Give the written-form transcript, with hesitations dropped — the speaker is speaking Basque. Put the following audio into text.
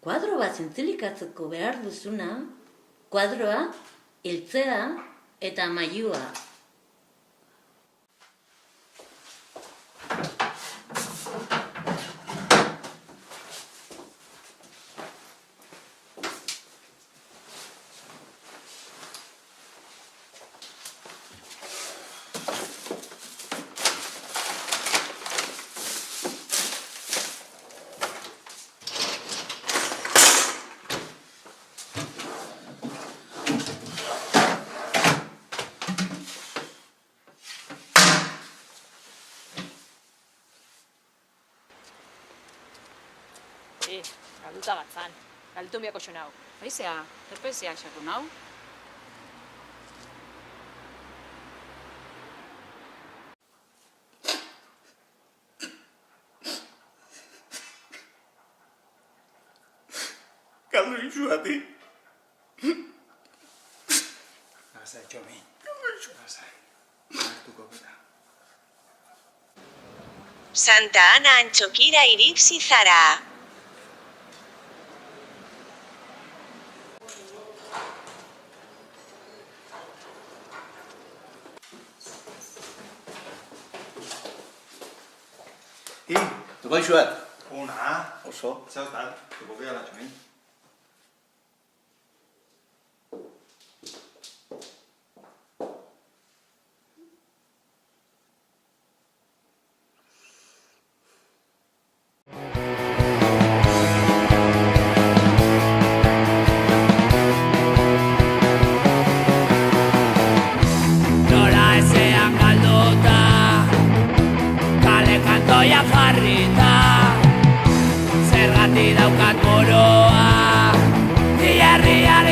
Kuadro bat zintzilikatzeko behar duzuna, kuadroa, hiltzea eta mailua. Galduta batzan. Galdutu biako xo nau. Haizea, zerpeziak xako nau? Galdu izuati. Gazai, txomi. Gazai. Hartuko bera. Santa Ana Antxokira iripsi zara. Tuko izuat? Ona. Oso. Zau tal, tuko bera la txomi. Zergatik daukat moroa, diarriaren